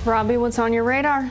Robby, what's on your radar?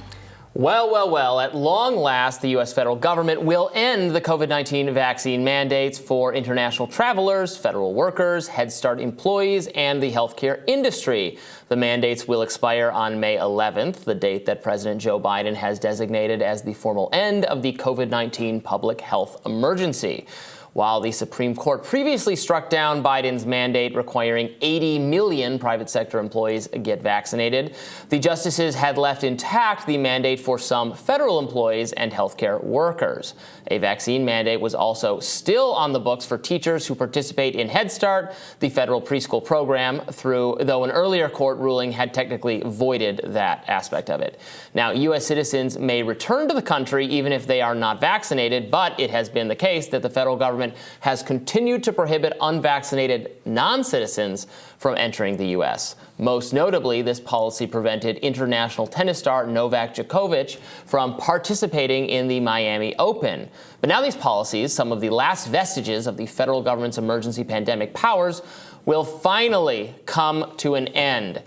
Well, at long last, the U.S. federal government will end the COVID-19 vaccine mandates for international travelers, federal workers, Head Start employees, and the healthcare industry. The mandates will expire on May 11th, the date that President Joe Biden has designated as the formal end of the COVID-19 public health emergency. While the Supreme Court previously struck down Biden's mandate requiring 80 million private sector employees get vaccinated, the justices had left intact the mandate for some federal employees and healthcare workers. A vaccine mandate was also still on the books for teachers who participate in Head Start, the federal preschool program, though an earlier court ruling had technically voided that aspect of it. Now, U.S. citizens may return to the country even if they are not vaccinated, but it has been the case that the federal government has continued to prohibit unvaccinated non-citizens from entering the U.S. Most notably, this policy prevented international tennis star Novak Djokovic from participating in the Miami Open. But now these policies, some of the last vestiges of the federal government's emergency pandemic powers, will finally come to an end.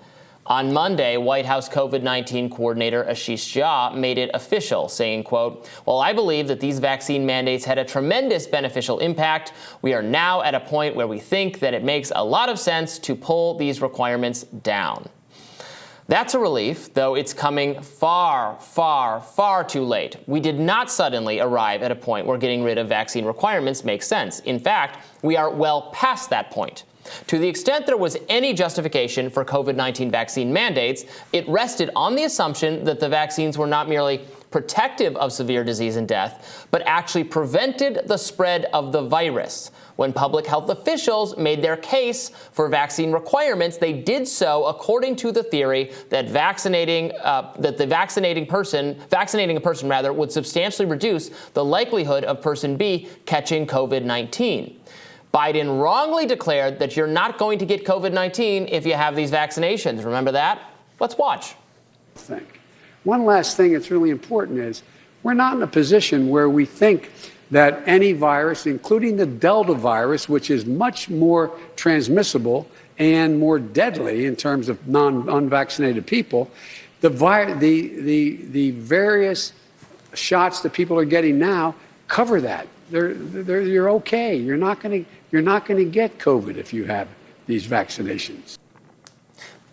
On Monday, White House COVID-19 coordinator Ashish Jha made it official, saying, quote, "While I believe that these vaccine mandates had a tremendous beneficial impact, we are now at a point where we think that it makes a lot of sense to pull these requirements down." That's a relief, though it's coming far too late. We did not suddenly arrive at a point where getting rid of vaccine requirements makes sense. In fact, we are well past that point. To the extent there was any justification for COVID-19 vaccine mandates, it rested on the assumption that the vaccines were not merely protective of severe disease and death, but actually prevented the spread of the virus. When public health officials made their case for vaccine requirements, they did so according to the theory that vaccinating a person would substantially reduce the likelihood of person B catching COVID-19. Biden wrongly declared that you're not going to get COVID-19 if you have these vaccinations. Remember that? Let's watch. One last thing that's really important is we're not in a position where we think that any virus, including the Delta virus, which is much more transmissible and more deadly in terms of unvaccinated people, the various shots that people are getting now cover that. You're okay. You're not going to get COVID if you have these vaccinations.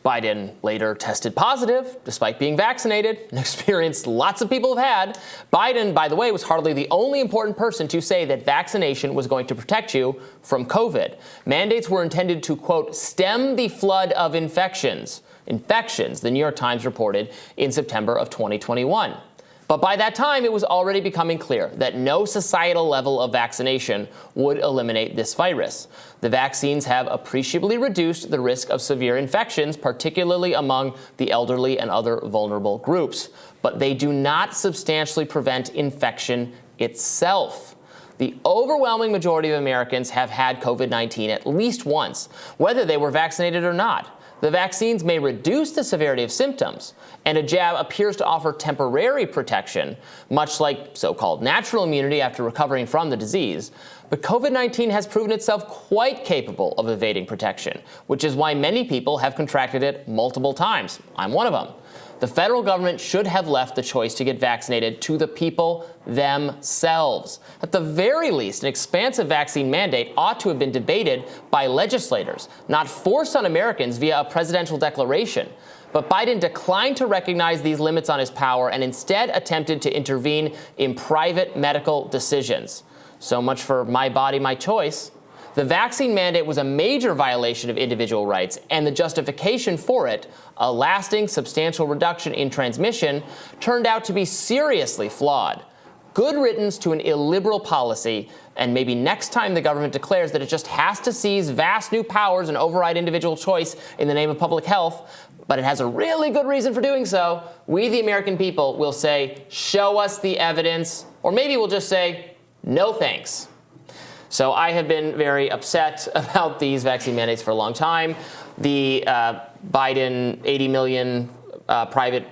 Biden later tested positive, despite being vaccinated, an experience lots of people have had. Biden, by the way, was hardly the only important person to say that vaccination was going to protect you from COVID. Mandates were intended to, quote, stem the flood of infections, the New York Times reported in September of 2021. But by that time, it was already becoming clear that no societal level of vaccination would eliminate this virus. The vaccines have appreciably reduced the risk of severe infections, particularly among the elderly and other vulnerable groups. But they do not substantially prevent infection itself. The overwhelming majority of Americans have had COVID-19 at least once, whether they were vaccinated or not. The vaccines may reduce the severity of symptoms, and a jab appears to offer temporary protection, much like so-called natural immunity after recovering from the disease. But COVID-19 has proven itself quite capable of evading protection, which is why many people have contracted it multiple times. I'm one of them. The federal government should have left the choice to get vaccinated to the people themselves. At the very least, an expansive vaccine mandate ought to have been debated by legislators, not forced on Americans via a presidential declaration. But Biden declined to recognize these limits on his power and instead attempted to intervene in private medical decisions. So much for my body, my choice. The vaccine mandate was a major violation of individual rights, and the justification for it, a lasting, substantial reduction in transmission, turned out to be seriously flawed. Good riddance to an illiberal policy, and maybe next time the government declares that it just has to seize vast new powers and override individual choice in the name of public health, but it has a really good reason for doing so, we, the American people, will say, show us the evidence, or maybe we'll just say, no thanks. So I have been very upset about these vaccine mandates for a long time. The Biden 80 million private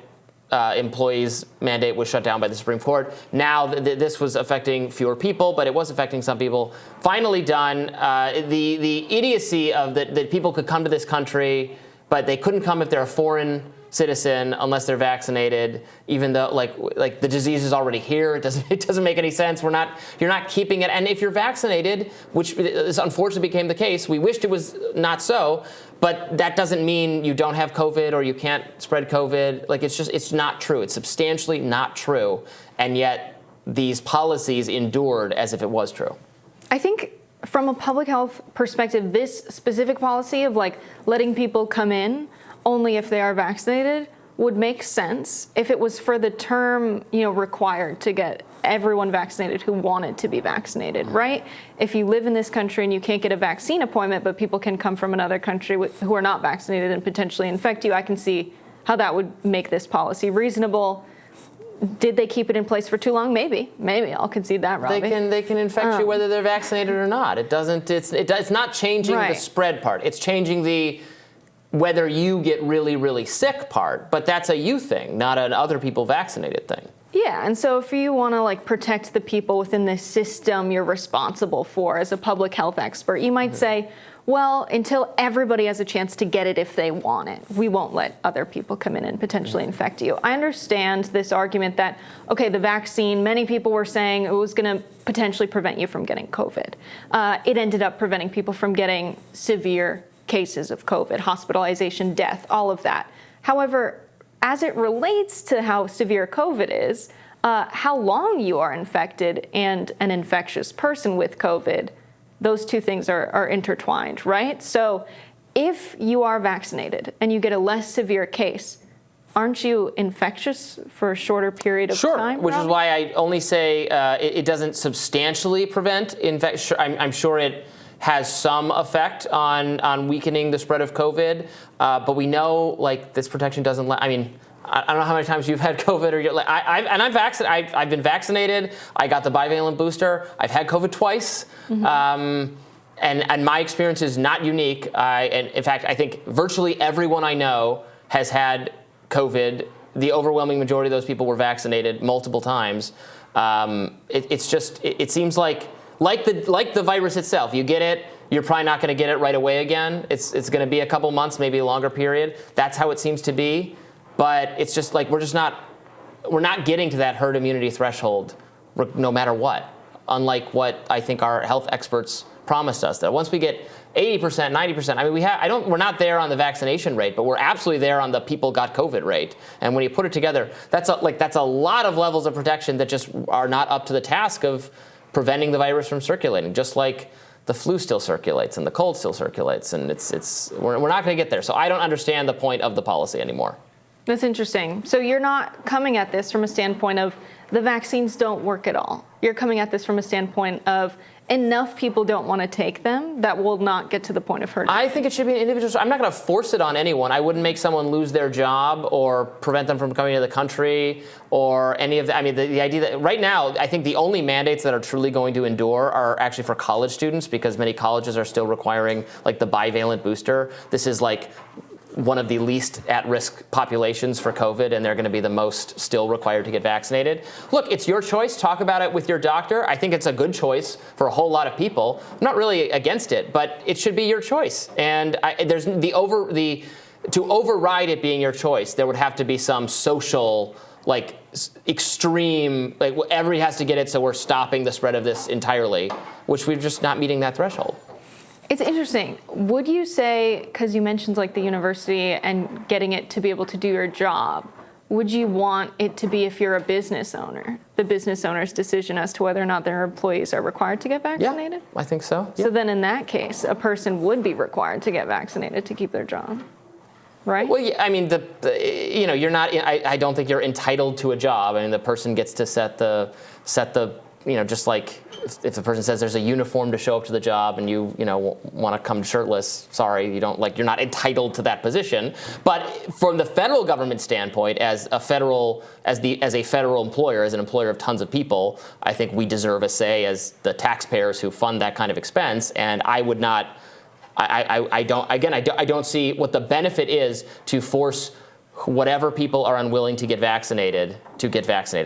employees mandate was shut down by the Supreme Court. Now this was affecting fewer people, but it was affecting some people. Finally done. The idiocy of that people could come to this country but they couldn't come if they're a foreign citizen unless they're vaccinated, even though like the disease is already here. It doesn't make any sense. You're not keeping it. And if you're vaccinated, which is unfortunately became the case, we wished it was not so, but that doesn't mean you don't have COVID or you can't spread COVID. Like it's not true. It's substantially not true. And yet these policies endured as if it was true. I think from a public health perspective, this specific policy of like letting people come in only if they are vaccinated would make sense if it was for the term, required to get everyone vaccinated who wanted to be vaccinated, right? If you live in this country and you can't get a vaccine appointment, but people can come from another country who are not vaccinated and potentially infect you, I can see how that would make this policy reasonable. Did they keep it in place for too long? Maybe. I'll concede that, Robby. They can infect you whether they're vaccinated or not. It's not changing the spread part. It's changing the whether you get really, really sick part, but that's a you thing, not an other people vaccinated thing. Yeah, and so if you want to protect the people within the system you're responsible for as a public health expert, you might say, well, until everybody has a chance to get it if they want it, we won't let other people come in and potentially infect you. I understand this argument that, okay, the vaccine, many people were saying it was going to potentially prevent you from getting COVID. It ended up preventing people from getting severe cases of COVID, hospitalization, death, all of that. However, as it relates to how severe COVID is, how long you are infected and an infectious person with COVID, those two things are intertwined, right? So if you are vaccinated and you get a less severe case, aren't you infectious for a shorter period of time? Sure, which is why I only say it doesn't substantially prevent infection. I'm sure it has some effect on weakening the spread of COVID, but we know this protection doesn't. I don't know how many times you've had COVID or I'm vaccinated. I've been vaccinated. I got the bivalent booster. I've had COVID twice, and my experience is not unique. And in fact, I think virtually everyone I know has had COVID. The overwhelming majority of those people were vaccinated multiple times. It seems like the virus itself. You get it, you're probably not going to get it right away again. It's going to be a couple months, maybe a longer period. That's how it seems to be. But it's just we're not getting to that herd immunity threshold no matter what. Unlike what I think our health experts promised us, that once we get 80%, 90%, we're not there on the vaccination rate, but we're absolutely there on the people got COVID rate. And when you put it together, that's a lot of levels of protection that just are not up to the task of preventing the virus from circulating, just like the flu still circulates and the cold still circulates, and we're not going to get there. So I don't understand the point of the policy anymore. That's interesting. So you're not coming at this from a standpoint of the vaccines don't work at all. You're coming at this from a standpoint of enough people don't want to take them that will not get to the point of herd immunity. I think it should be an individual. I'm not going to force it on anyone. I wouldn't make someone lose their job or prevent them from coming to the country or any of that. The idea that right now, I think the only mandates that are truly going to endure are actually for college students, because many colleges are still requiring the bivalent booster. This is one of the least at-risk populations for COVID, and they're going to be the most still required to get vaccinated. Look, it's your choice. Talk about it with your doctor. I think it's a good choice for a whole lot of people. I'm not really against it, but it should be your choice. And to override it being your choice, there would have to be some social, extreme, everybody has to get it, so we're stopping the spread of this entirely, which we're just not meeting that threshold. It's interesting. Would you say, because you mentioned the university and getting it to be able to do your job, would you want it to be, if you're a business owner, the business owner's decision as to whether or not their employees are required to get vaccinated? Yeah, I think so. So then in that case, a person would be required to get vaccinated to keep their job, right? Well, yeah, you're not, I don't think you're entitled to a job. the person gets to set the, just like if the person says there's a uniform to show up to the job and you want to come shirtless, sorry, you don't you're not entitled to that position. But from the federal government standpoint, as a federal employer, as an employer of tons of people, I think we deserve a say as the taxpayers who fund that kind of expense. And I would not, I don't see what the benefit is to force whatever people are unwilling to get vaccinated.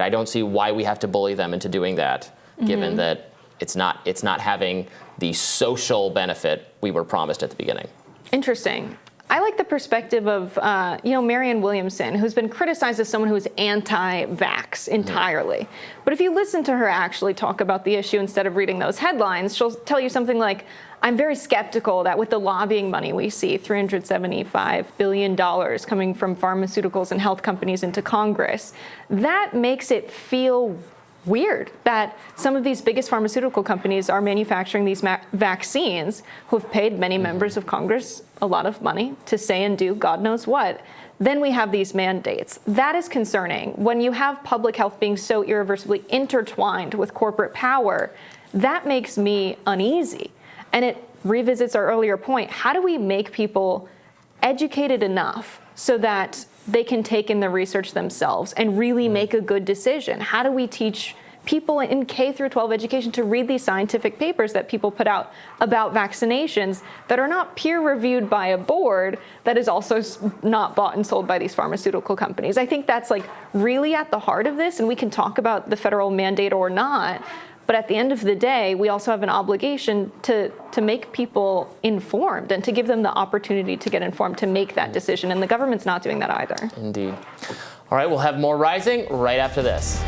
I don't see why we have to bully them into doing that, given that it's not having the social benefit we were promised at the beginning. Interesting. I like the perspective of, Marianne Williamson, who's been criticized as someone who is anti-vax entirely. But if you listen to her actually talk about the issue instead of reading those headlines, she'll tell you something like, I'm very skeptical that with the lobbying money we see, $375 billion coming from pharmaceuticals and health companies into Congress, that makes it feel weird that some of these biggest pharmaceutical companies are manufacturing these vaccines who have paid many members of Congress a lot of money to say and do God knows what. Then we have these mandates. That is concerning. When you have public health being so irreversibly intertwined with corporate power, that makes me uneasy. And it revisits our earlier point. How do we make people educated enough so that they can take in the research themselves and really make a good decision? How do we teach people in K through 12 education to read these scientific papers that people put out about vaccinations that are not peer reviewed by a board that is also not bought and sold by these pharmaceutical companies? I think that's like really at the heart of this, and we can talk about the federal mandate or not. But at the end of the day, we also have an obligation to make people informed and to give them the opportunity to get informed, to make that decision. And the government's not doing that either. Indeed. All right, we'll have more Rising right after this.